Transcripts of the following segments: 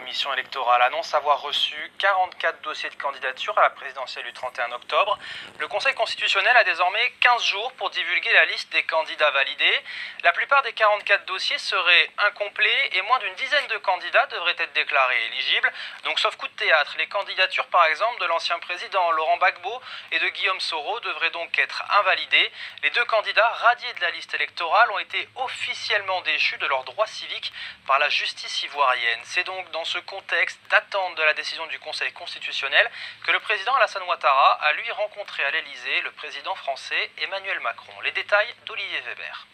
commission électorale annonce avoir reçu 44 dossiers de candidature à la présidentielle du 31 octobre. Le Conseil constitutionnel a désormais 15 jours pour divulguer la liste des candidats validés. La plupart des 44 dossiers seraient incomplets et moins d'une dizaine de candidats devraient être déclarés éligibles. Donc sauf coup de théâtre, les candidatures par exemple de l'ancien président Laurent Gbagbo et de Guillaume Soro devraient donc être invalidées. Les deux candidats radiés de la liste électorale ont été officiellement déchus de leurs droits civiques par la justice ivoirienne. C'est donc dans ce contexte d'attente de la décision du Conseil constitutionnel que le président Alassane Ouattara a lui rencontré à l'Elysée le président français Emmanuel Macron. Les détails d'Olivier Weber.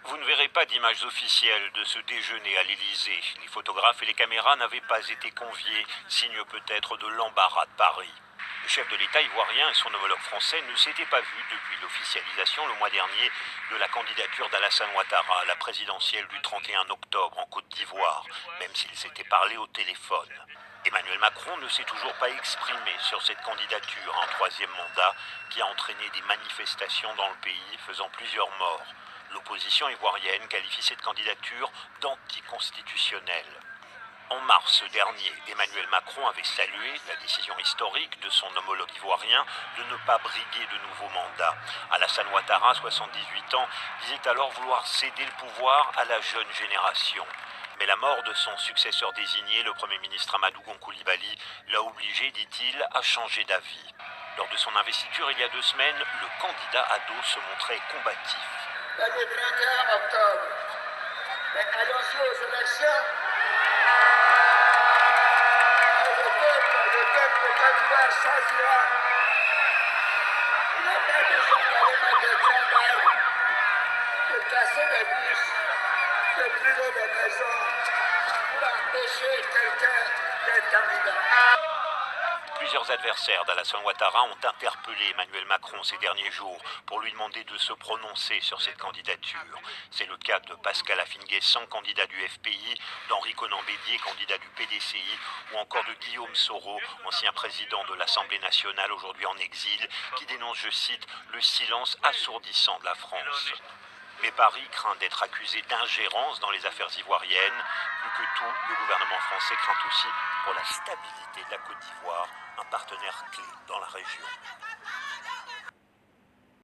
Vous ne verrez pas d'images officielles de ce déjeuner à l'Elysée. Les photographes et les caméras n'avaient pas été conviés, signe peut-être de l'embarras de Paris. Le chef de l'État ivoirien et son homologue français ne s'étaient pas vus depuis l'officialisation le mois dernier de la candidature d'Alassane Ouattara à la présidentielle du 31 octobre en Côte d'Ivoire, même s'ils s'étaient parlé au téléphone. Emmanuel Macron ne s'est toujours pas exprimé sur cette candidature à un troisième mandat qui a entraîné des manifestations dans le pays, faisant plusieurs morts. L'opposition ivoirienne qualifie cette candidature d'anticonstitutionnelle. En mars dernier, Emmanuel Macron avait salué la décision historique de son homologue ivoirien de ne pas briguer de nouveaux mandats. Alassane Ouattara, 78 ans, disait alors vouloir céder le pouvoir à la jeune génération. Mais la mort de son successeur désigné, le Premier ministre Amadou Gon Coulibaly, l'a obligé, dit-il, à changer d'avis. Lors de son investiture il y a 2 semaines, le candidat ado se montrait combatif. Le 31 octobre, mais allons-y aux élections. Le peuple candidat choisira. Il n'a pas besoin d'aller mettre des combats, de casser des bus, de brûler des maisons pour empêcher quelqu'un d'être candidat. Plusieurs adversaires d'Alassane Ouattara ont interpellé Emmanuel Macron ces derniers jours pour lui demander de se prononcer sur cette candidature. C'est le cas de Pascal Afine-Guessant, candidat du FPI, d'Henri Konan Bédier, candidat du PDCI, ou encore de Guillaume Soro, ancien président de l'Assemblée nationale, aujourd'hui en exil, qui dénonce, je cite, le silence assourdissant de la France. Mais Paris craint d'être accusé d'ingérence dans les affaires ivoiriennes. Plus que tout, le gouvernement français craint aussi pour la stabilité de la Côte d'Ivoire, un partenaire clé dans la région.